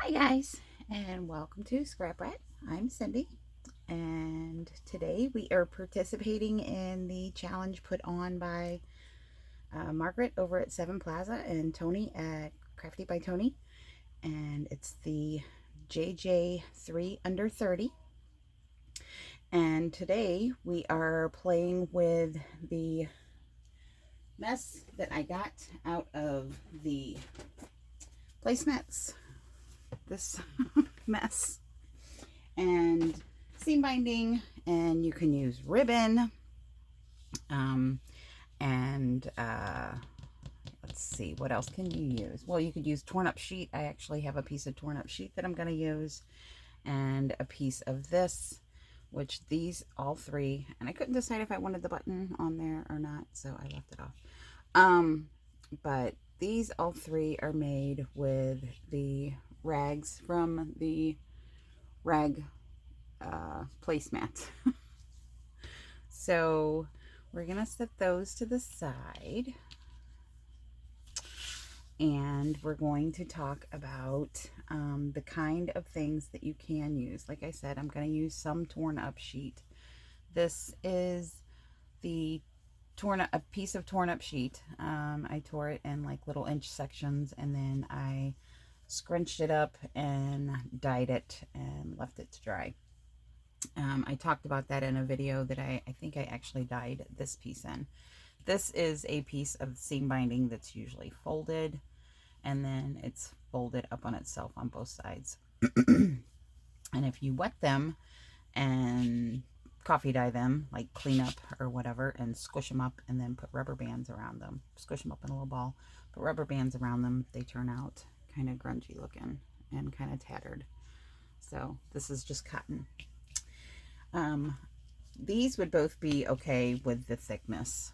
Hi guys, and welcome to Scrap Rat. I'm Cindy, and today we are participating in the challenge put on by Margaret over at Seven Plaza and Tony at Crafty by Tony, and it's the JJ3 under 30. And today we are playing with the mess that I got out of the placemats. This mess. And seam binding, and you can use ribbon, and let's see, what else can you use? Well, you could use torn up sheet. I actually have a piece of torn up sheet that I'm going to use, and a piece of this, which these all three, and I couldn't decide if I wanted the button on there or not, so I left it off. But these all three are made with the rags from the rag placemat. So we're gonna set those to the side, and we're going to talk about the kind of things that you can use. Like I said, I'm going to use some torn up sheet. This is the a piece of torn up sheet. I tore it in like little inch sections, and then I scrunched it up and dyed it and left it to dry. I talked about that in a video that I think I actually dyed this piece in. This is a piece of seam binding that's usually folded, and then it's folded up on itself on both sides. And if you wet them and coffee dye them, like clean up or whatever, and squish them up and then put rubber bands around them, squish them up in a little ball, put rubber bands around them, they turn out kind of grungy looking and kind of tattered. So this is just cotton. These would both be okay with the thickness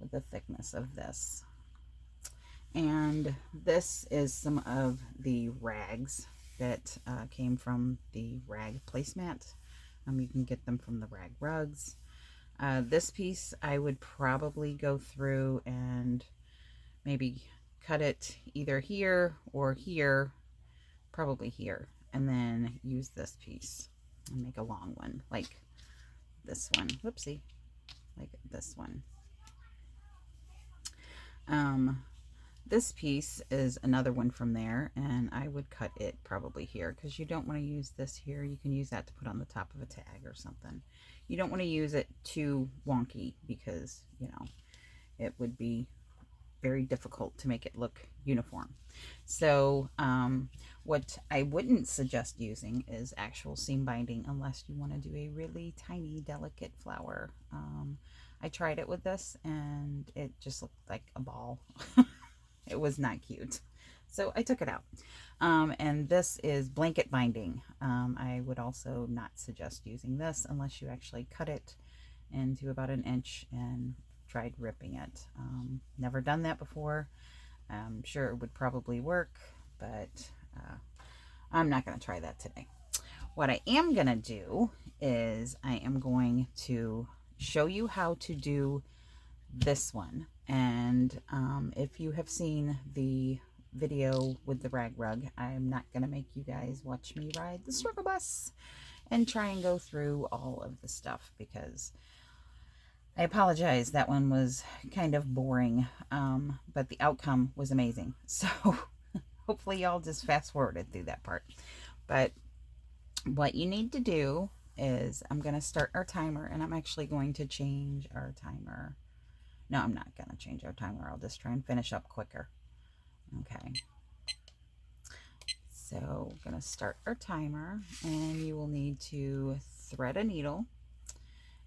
of this. And this is some of the rags that came from the rag placemat. You can get them from the rag rugs. This piece I would probably go through and maybe cut it either here or here, probably here, and then use this piece and make a long one like this one. Whoopsie, like this one. This piece is another one from there, and I would cut it probably here because you don't want to use this here. You can use that to put on the top of a tag or something. You don't want to use it too wonky because, you know, it would be very difficult to make it look uniform. So what I wouldn't suggest using is actual seam binding unless you want to do a really tiny, delicate flower. I tried it with this and it just looked like a ball. It was not cute. So I took it out. And this is blanket binding. I would also not suggest using this unless you actually cut it into about an inch and tried ripping it. Never done that before. I'm sure it would probably work, but I'm not going to try that today. What I am going to do is I am going to show you how to do this one. And if you have seen the video with the rag rug, I'm not going to make you guys watch me ride the struggle bus and try and go through all of the stuff, because I apologize, that one was kind of boring, but the outcome was amazing. So hopefully y'all just fast forwarded through that part. But what you need to do is I'm going to start our timer, and I'm actually going to change our timer. No, I'm not going to change our timer. I'll just try and finish up quicker. Okay. So I'm going to start our timer, and you will need to thread a needle.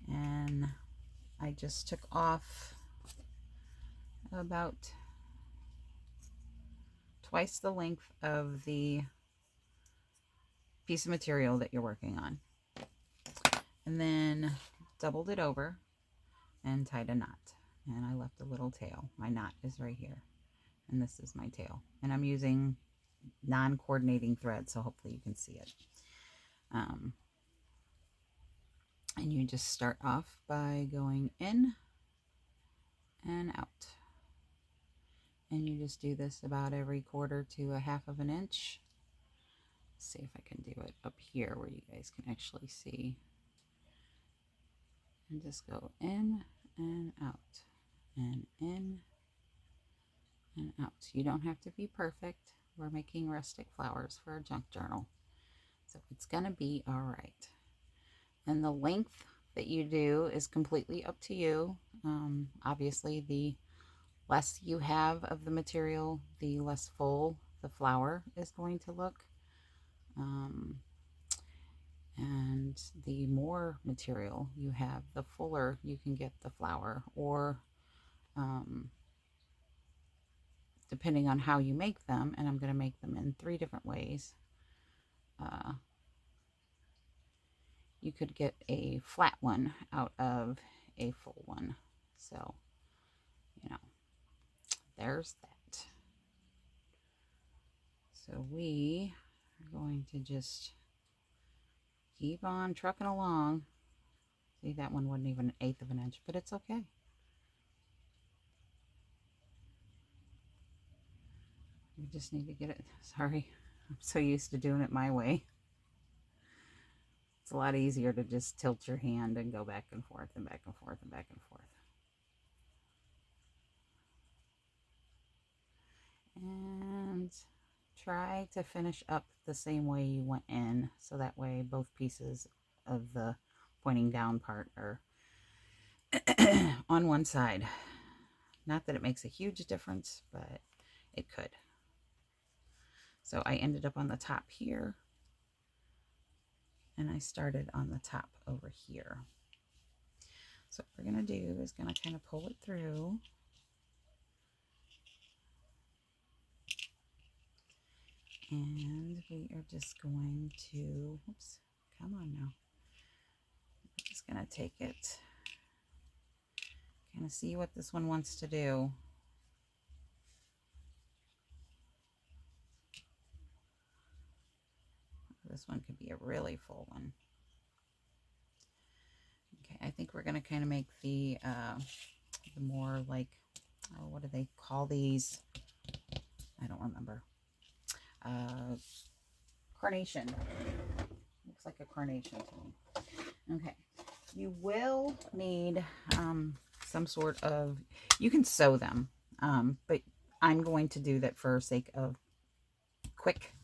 And I just took off about twice the length of the piece of material that you're working on. And then doubled it over and tied a knot. And I left a little tail. My knot is right here. And this is my tail. And I'm using non-coordinating thread, so hopefully you can see it. And you just start off by going in and out. And you just do this about every 1/4 to a 1/2 of an inch. Let's see if I can do it up here where you guys can actually see. And just go in and out, and in and out. You don't have to be perfect. We're making rustic flowers for a junk journal, so it's gonna be all right. And the length that you do is completely up to you. Obviously, the less you have of the material, the less full the flower is going to look. And the more material you have, the fuller you can get the flower, or depending on how you make them, and I'm going to make them in 3 different ways. You could get a flat one out of a full one. So, you know, there's that. So we are going to just keep on trucking along. See, that one wasn't even 1/8 of an inch, but it's okay. We just need to get it. Sorry, I'm so used to doing it my way. It's a lot easier to just tilt your hand and go back and forth and back and forth and back and forth. And try to finish up the same way you went in, so that way both pieces of the pointing down part are on one side. Not that it makes a huge difference, but it could. So I ended up on the top here, and I started on the top over here. So what we're going to do is going to kind of pull it through. And we are just going to, oops, come on now. We're just going to take it, kind of see what this one wants to do. This one could be a really full one. Okay, I think we're going to kind of make the more like, oh, what do they call these? I don't remember. Carnation. Looks like a carnation to me. Okay, you will need some sort of, you can sew them, but I'm going to do that for sake of quick.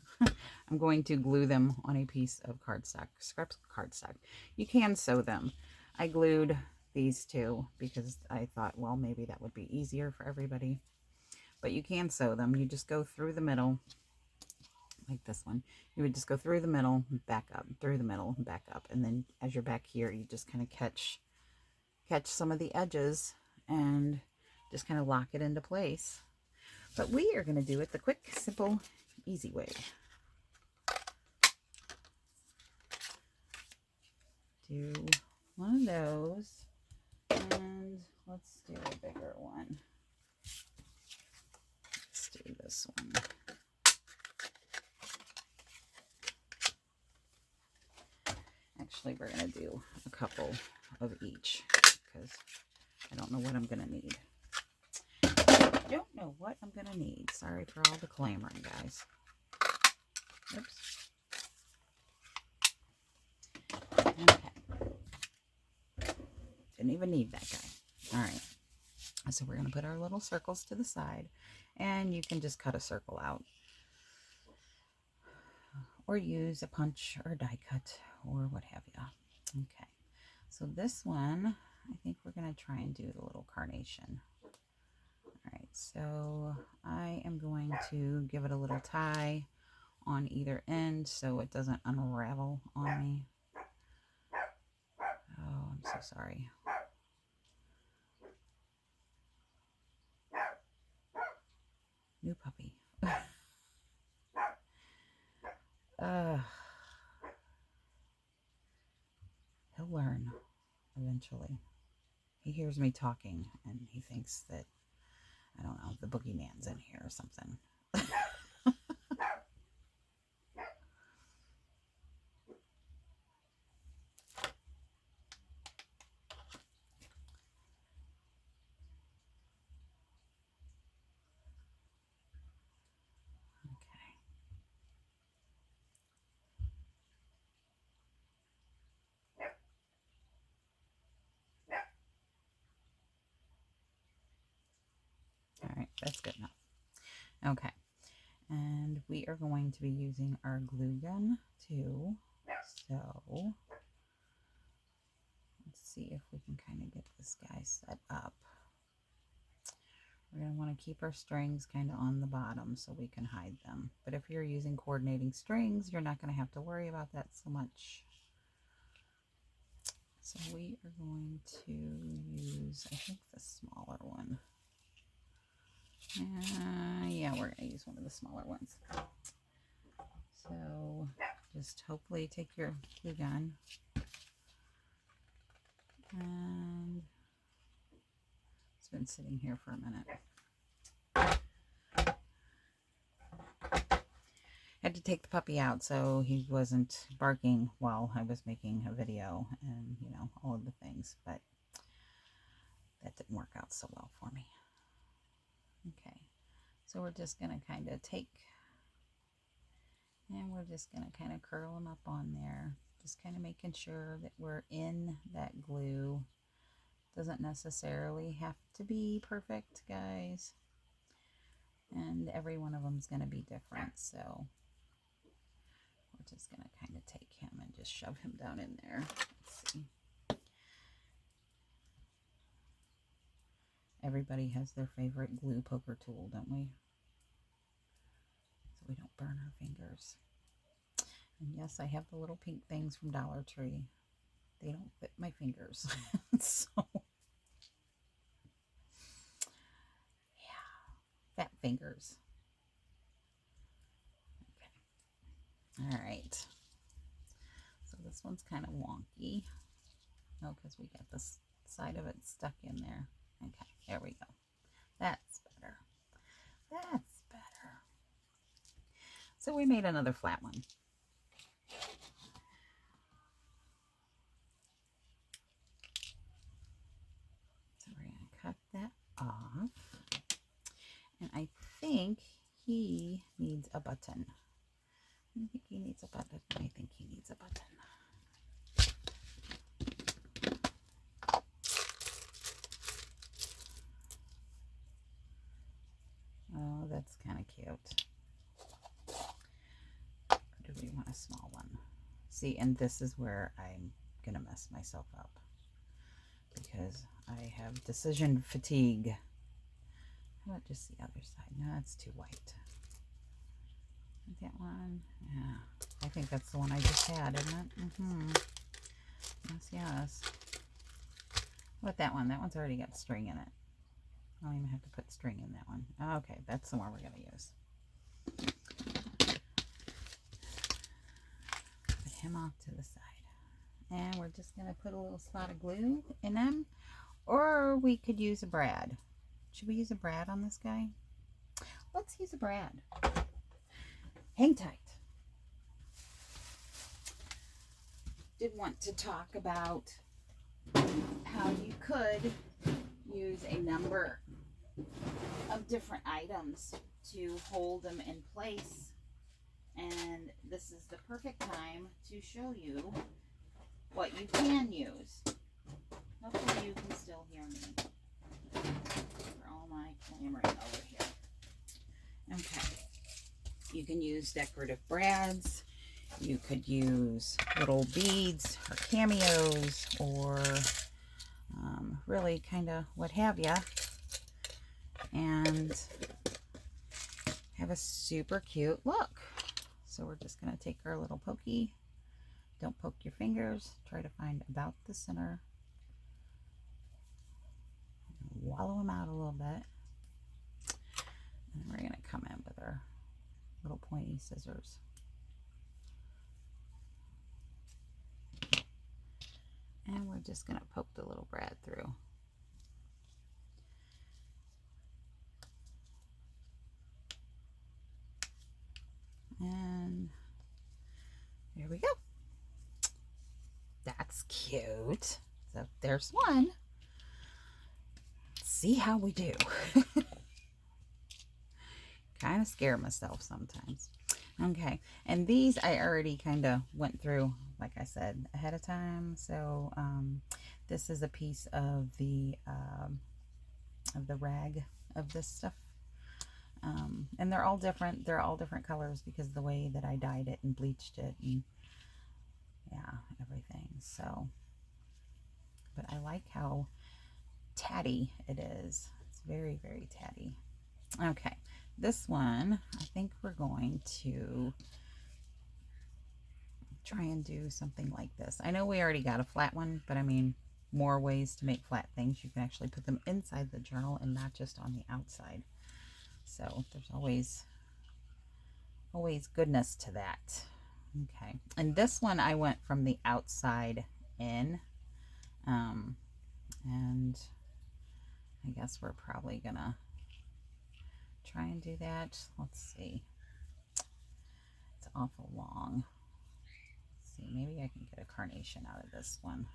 I'm going to glue them on a piece of cardstock, scraps of cardstock. You can sew them. I glued these 2 because I thought, well, maybe that would be easier for everybody. But you can sew them. You just go through the middle, like this one. You would just go through the middle, back up, through the middle, back up. And then as you're back here, you just kind of catch some of the edges and just kind of lock it into place. But we are going to do it the quick, simple, easy way. Do one of those, and let's do a bigger one. Let's do this one. Actually, we're going to do a couple of each because I don't know what I'm going to need. I don't know what I'm going to need. Sorry for all the clamoring, guys. Oops. Okay. Didn't even need that guy. All right. So we're going to put our little circles to the side, and you can just cut a circle out or use a punch or a die cut or what have you. Okay. So this one, I think we're going to try and do the little carnation. All right. So I am going to give it a little tie on either end so it doesn't unravel on me. Oh, I'm so sorry. New puppy. He'll learn eventually. He hears me talking and he thinks that, I don't know, the boogeyman's in here or something. That's good enough. Okay. And we are going to be using our glue gun too. So let's see if we can kind of get this guy set up. We're going to want to keep our strings kind of on the bottom so we can hide them. But if you're using coordinating strings, you're not going to have to worry about that so much. So we are going to use, I think, the smaller one. Yeah, we're going to use one of the smaller ones. So just hopefully take your glue gun and it's been sitting here for a minute. Had to take the puppy out so he wasn't barking while I was making a video and, you know, all of the things, but that didn't work out so well for me. Okay, so we're just going to kind of take, and we're just going to kind of curl them up on there, just kind of making sure that we're in that glue. Doesn't necessarily have to be perfect, guys, and every one of them is going to be different, so we're just going to kind of take him and just shove him down in there. Let's see. Everybody has their favorite glue poker tool, don't we? So we don't burn our fingers. And yes, I have the little pink things from Dollar Tree. They don't fit my fingers. So, yeah, fat fingers. Okay. All right. So this one's kind of wonky. Oh, because we got this side of it stuck in there. Okay, there we go. That's better. That's better. So we made another flat one. So we're going to cut that off. And I think he needs a button. I think he needs a button. I think he needs a button. Oh, that's kind of cute. Or do we want a small one? See, and this is where I'm going to mess myself up because I have decision fatigue. How about just the other side? No, that's too white. That one? Yeah. I think that's the one I just had, isn't it? Mm-hmm. Yes, yes. What that one? That one's already got string in it. I don't even have to put string in that one. Okay, that's the one we're going to use. Put him off to the side. And we're just going to put a little spot of glue in them. Or we could use a brad. Should we use a brad on this guy? Let's use a brad. Hang tight. Did want to talk about how you could use a number of different items to hold them in place, and this is the perfect time to show you what you can use. Hopefully you can still hear me for all my clamoring over here. Okay, you can use decorative brads. You could use little beads or cameos or really kind of what have ya, and have a super cute look. So we're just going to take our little pokey. Don't poke your fingers. Try to find about the center. Wallow them out a little bit. And then we're going to come in with our little pointy scissors. And we're just going to poke the little brad through. And there we go. That's cute. So there's one. Let's see how we do. Kind of scare myself sometimes. Okay, and these I already kind of went through, like I said, ahead of time. So this is a piece of the rag of this stuff. And they're all different. They're all different colors because of the way that I dyed it and bleached it and yeah, everything. So, but I like how tatty it is. It's very, very tatty. Okay, this one, I think we're going to try and do something like this. I know we already got a flat one, but I mean, more ways to make flat things. You can actually put them inside the journal and not just on the outside. So there's always goodness to that. Okay, and this one I went from the outside in, and I guess we're probably gonna try and do that. Let's see. It's awful long. Let's see, maybe I can get a carnation out of this one.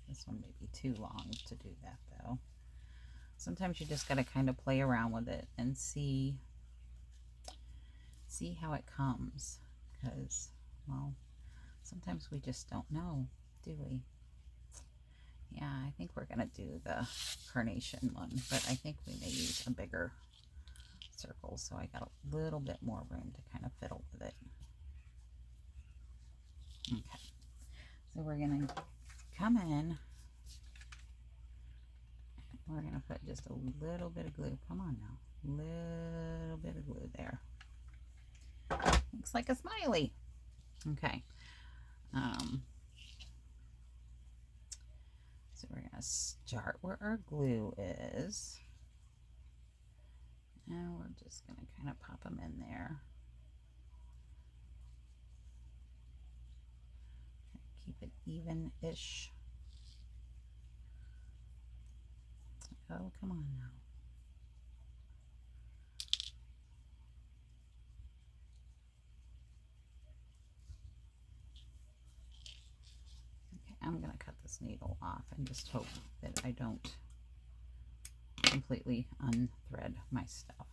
This one may be too long to do that though. Sometimes you just gotta kind of play around with it and see how it comes, because, well, sometimes we just don't know, do we? Yeah, I think we're gonna do the carnation one, but I think we may use a bigger circle, so I got a little bit more room to kind of fiddle with it. Okay, so we're gonna come in, we're gonna put just a little bit of glue. Come on now, little bit of glue there. Looks like a smiley. Okay. So we're gonna start where our glue is, and we're just gonna kind of pop them in there. Keep it even-ish. Oh, come on now. Okay, I'm gonna cut this needle off and just hope that I don't completely unthread my stuff.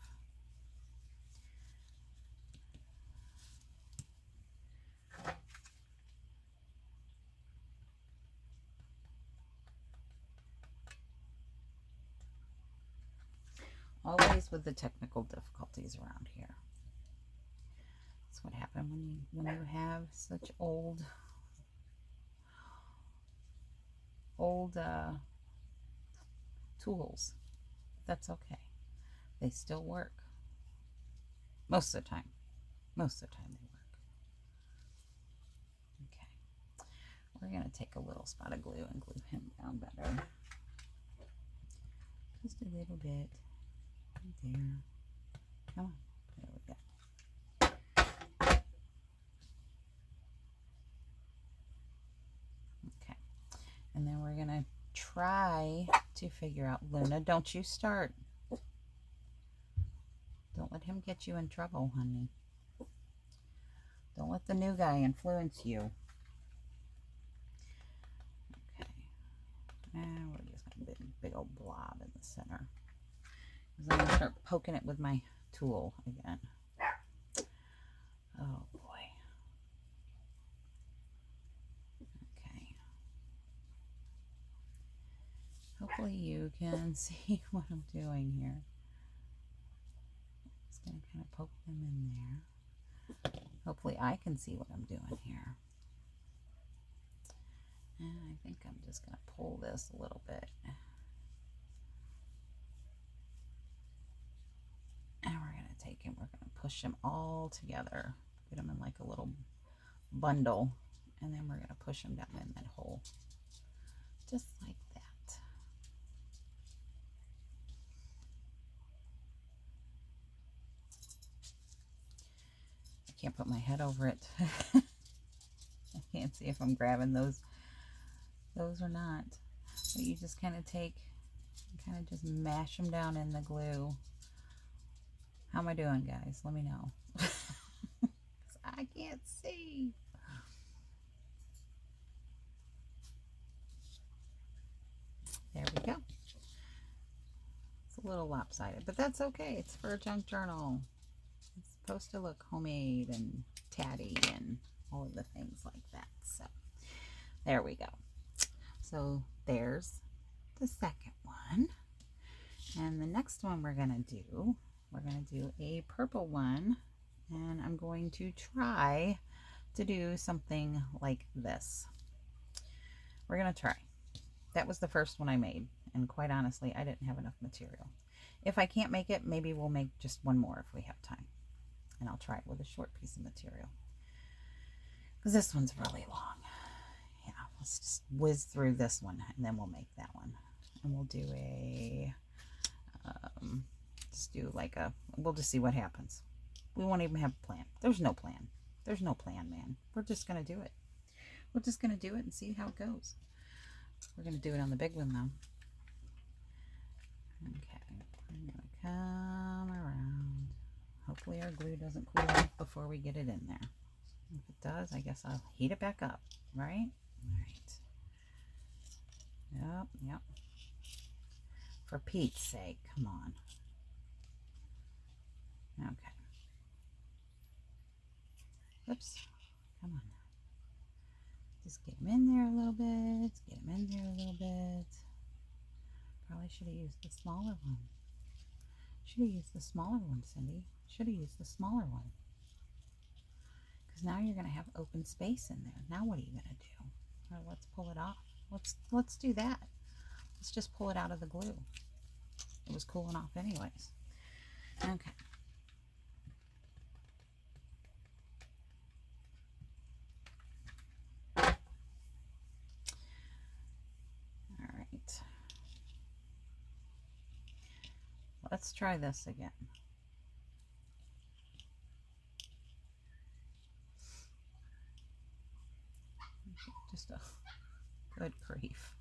Always with the technical difficulties around here. That's what happens when you have such old tools. That's okay. They still work. Most of the time. Most of the time they work. Okay. We're going to take a little spot of glue and glue him down better. Just a little bit. Right there. Come on. There we go. Okay. And then we're going to try to figure out, Luna, don't you start. Don't let him get you in trouble, honey. Don't let the new guy influence you. Okay. And we're just going to put a big old blob in the center. Because I'm going to start poking it with my tool again. Oh, boy. Okay. Hopefully you can see what I'm doing here. Just going to kind of poke them in there. Hopefully I can see what I'm doing here. And I think I'm just going to pull this a little bit. And we're going to take him, we're going to push him all together. Get him in like a little bundle. And then we're going to push him down in that hole. Just like that. I can't put my head over it. I can't see if I'm grabbing those or not. But you just kind of take, kind of just mash them down in the glue. How am I doing, guys? Let me know. I can't see. There we go. It's a little lopsided, but that's okay. It's for a junk journal. It's supposed to look homemade and tatty and all of the things like that. So there we go. So there's the second one. And the next one we're going to do we're going to do a purple one, and I'm going to try to do something like this. We're going to try. That was the first one I made, and quite honestly, I didn't have enough material. If I can't make it, maybe we'll make just one more if we have time, and I'll try it with a short piece of material, because this one's really long. Yeah, let's just whiz through this one, and then we'll make that one, and we'll do a just do like a, we'll just see what happens. We won't even have a plan. There's no plan. There's no plan, man. We're just going to do it. We're just going to do it and see how it goes. We're going to do it on the big one, though. Okay. I'm going to come around. Hopefully our glue doesn't cool off before we get it in there. If it does, I guess I'll heat it back up, right? All right. Yep. For Pete's sake, come on. Okay. Oops. Come on. Just get them in there a little bit. Get them in there a little bit. Probably should have used the smaller one. Should have used the smaller one, Cindy. Should have used the smaller one. Because now you're going to have open space in there. Now what are you going to do? Well, let's pull it off. Let's do that. Let's just pull it out of the glue. It was cooling off anyways. Okay. Let's try this again. Just a good grief.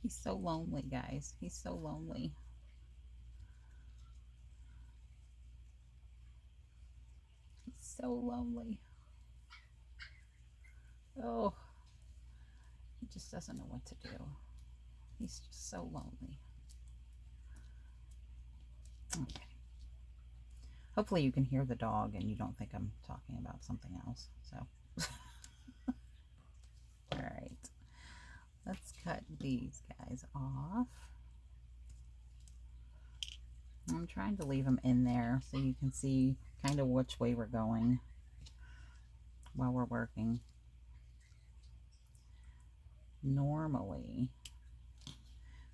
He's so lonely, guys. He's so lonely. He's so lonely. Oh, he just doesn't know what to do. He's just so lonely. Okay. Hopefully you can hear the dog and you don't think I'm talking about something else. So, all right. Let's cut these guys off. I'm trying to leave them in there so you can see kind of which way we're going while we're working. Normally,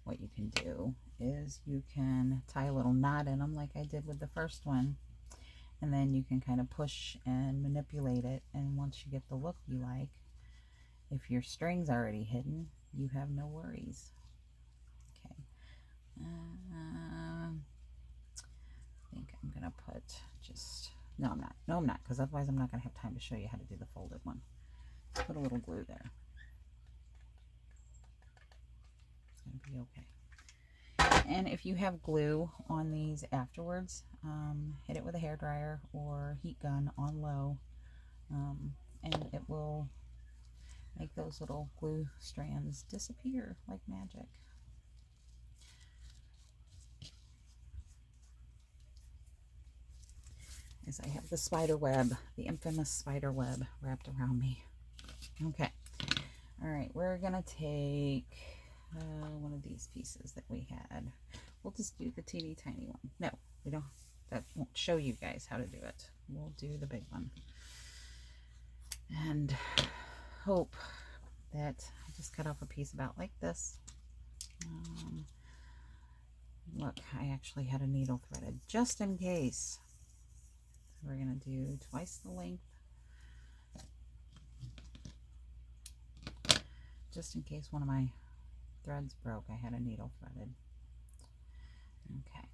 what you can do is you can tie a little knot in them like I did with the first one, and then you can kind of push and manipulate it, and once you get the look you like, if your string's already hidden, you have no worries. Okay. I think I'm gonna put just, no I'm not, because otherwise I'm not gonna have time to show you how to do the folded one. Put a little glue there. It's gonna be okay. And if you have glue on these afterwards, hit it with a hairdryer or heat gun on low, and it will make those little glue strands disappear like magic. As I have the spider web, the infamous spider web wrapped around me. Okay. All right, we're gonna take one of these pieces that we had. We'll just do the teeny tiny one. No, we don't. That won't show you guys how to do it. We'll do the big one. And hope that I just cut off a piece about like this. Look, I actually had a needle threaded just in case. So we're gonna do twice the length. Just in case one of my threads broke, I had a needle threaded. Okay.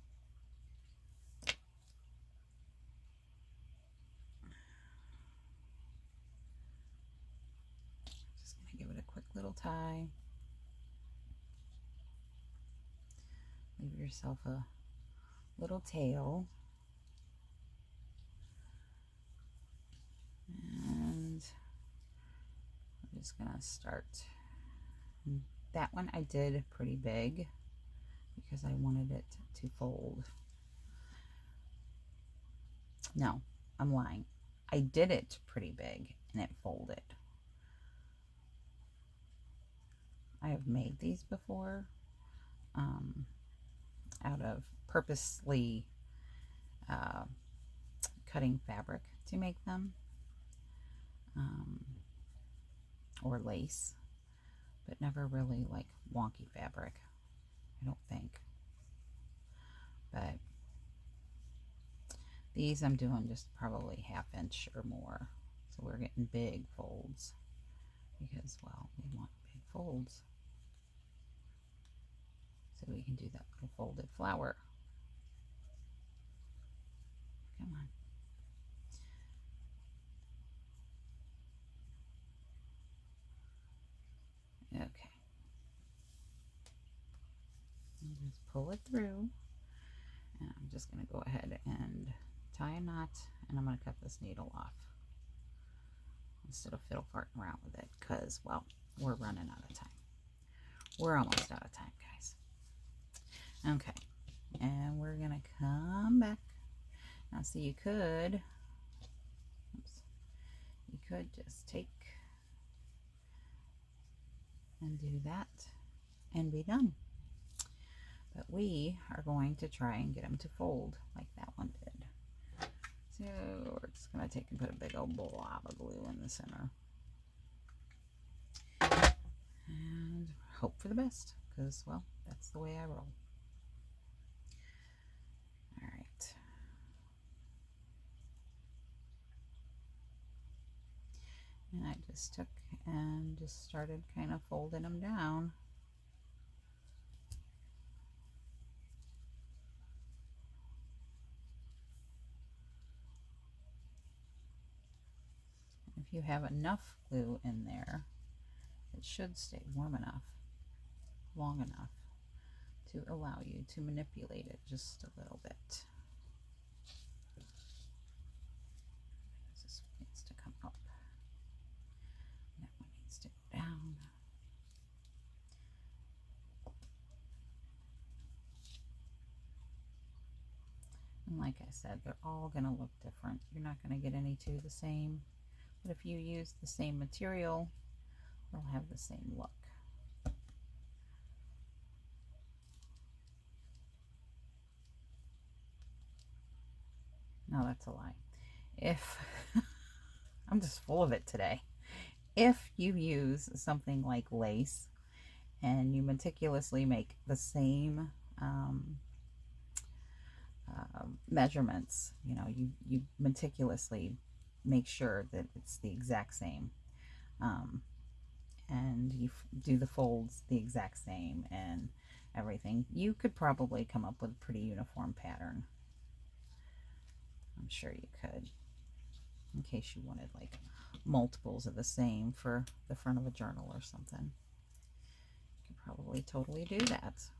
Just gonna give it a quick little tie. Leave yourself a little tail. And I'm just gonna start. That one I did pretty big because I wanted it to fold. No, I'm lying. I did it pretty big and it folded. I have made these before. out of purposely cutting fabric to make them, or lace, but never really like wonky fabric, I don't think. But these I'm doing just probably 1/2 inch or more, so we're getting big folds because, well, we want big folds so we can do that little folded flower. Come on. Okay. And just pull it through. And I'm just going to go ahead and tie a knot, and I'm going to cut this needle off instead of fiddle farting around with it because, well, we're running out of time. We're almost out of time, guys. Okay. And we're going to come back. Now, see, you could just take and do that and be done. But we are going to try and get them to fold like that one did. So we're just going to take and put a big old blob of glue in the center. And hope for the best, because, well, that's the way I roll. All right. And I just took and just started kind of folding them down. If you have enough glue in there, it should stay warm enough, long enough to allow you to manipulate it just a little bit. This needs to come up. That one needs to go down. And like I said, they're all going to look different. You're not going to get any two the same. But if you use the same material, they'll have the same look. No, that's a lie. If I'm just full of it today. If you use something like lace and you meticulously make the same measurements, you know, you meticulously make sure that it's the exact same, and you do the folds the exact same and everything, you could probably come up with a pretty uniform pattern. I'm sure you could, in case you wanted like multiples of the same for the front of a journal or something. You could probably totally do that.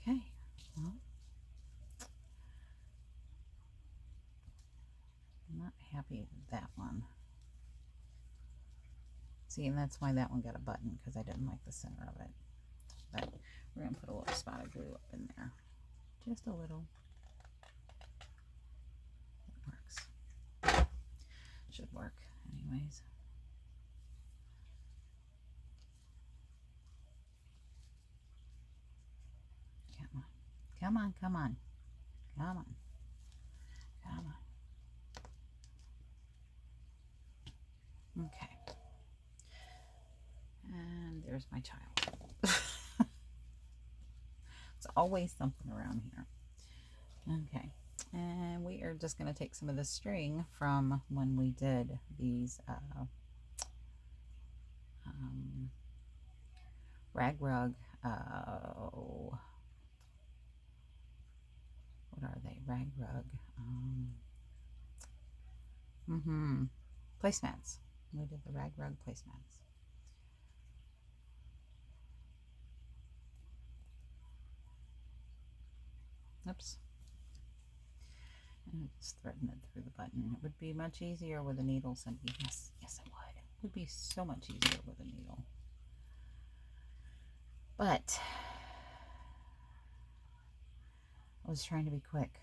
Okay, well, I'm not happy with that one. See, and that's why that one got a button, because I didn't like the center of it. But we're going to put a little spot of glue up in there. Just a little. It works. Should work anyways. Come on. Come on, come on. Come on. Come on. Okay. And there's my child. It's always something around here. Okay. And we are just going to take some of the string from when we did these rag rug, what are they? Rag rug, placemats. We did the rag rug placemats. Oops. And just threading it through the button. It would be much easier with a needle, Cindy. Yes, yes it would. It would be so much easier with a needle. But I was trying to be quick.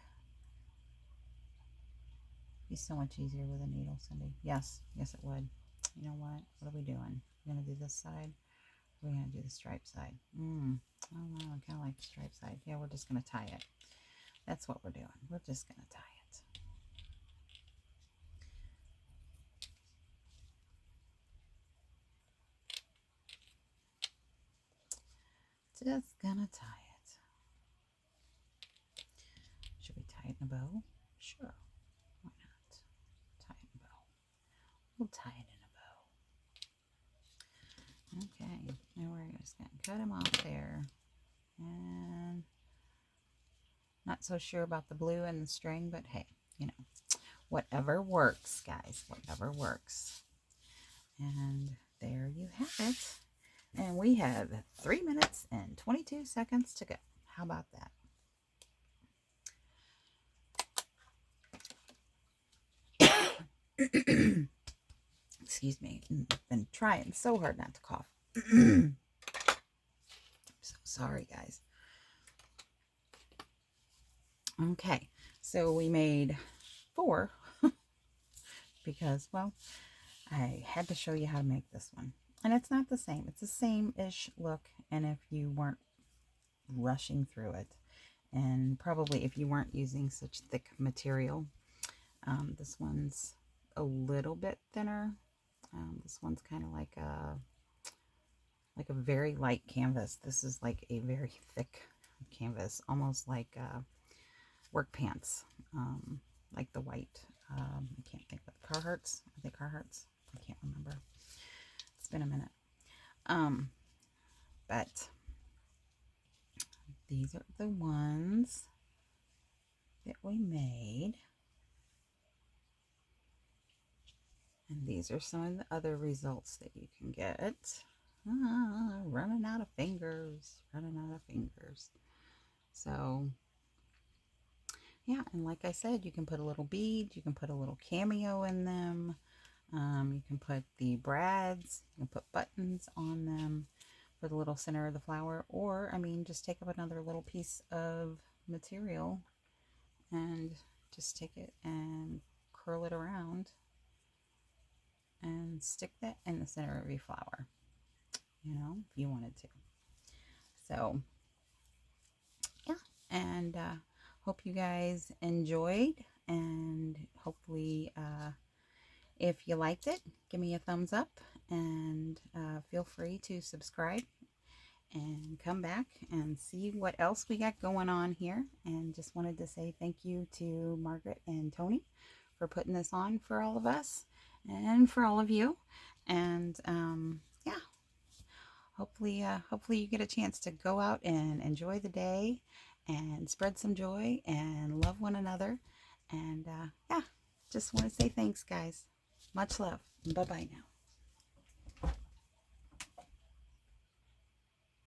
Be so much easier with a needle, Cindy. Yes, yes it would. You know what? What are we doing? We're going to do this side. We're going to do the stripe side. Oh, no, I kind of like the stripe side. Yeah, we're just going to tie it. That's what we're doing. We're just going to tie it. Just going to tie it. Should we tie it in a bow? Sure. Why not? Tie it in a bow. We'll tie it in a bow. Okay. Now we're just going to cut them off there. And not so sure about the blue and the string, but hey, you know, whatever works, guys, whatever works. And there you have it. And we have 3 minutes and 22 seconds to go. How about that? Excuse me. I've been trying so hard not to cough. So sorry, guys. Okay, so we made 4 because, well, I had to show you how to make this one. And it's not the same. It's the same-ish look. And if you weren't rushing through it, and probably if you weren't using such thick material, this one's a little bit thinner. This one's kind of like a very light canvas. This is like a very thick canvas, almost like work pants, like the white. I can't think of Carhartts. Are they Carhartts? I can't remember. It's been a minute. But these are the ones that we made. And these are some of the other results that you can get. Running out of fingers. Running out of fingers. So, yeah, and like I said, you can put a little bead. You can put a little cameo in them. You can put the brads. You can put buttons on them for the little center of the flower. Or, I mean, just take up another little piece of material and just take it and curl it around and stick that in the center of your flower, you know, if you wanted to. So, yeah, and hope you guys enjoyed, and hopefully if you liked it, give me a thumbs up, and feel free to subscribe and come back and see what else we got going on here. And just wanted to say thank you to Margaret and Tony for putting this on for all of us and for all of you. And yeah, hopefully you get a chance to go out and enjoy the day and spread some joy and love one another. And yeah, just want to say thanks, guys. Much love. Bye bye now.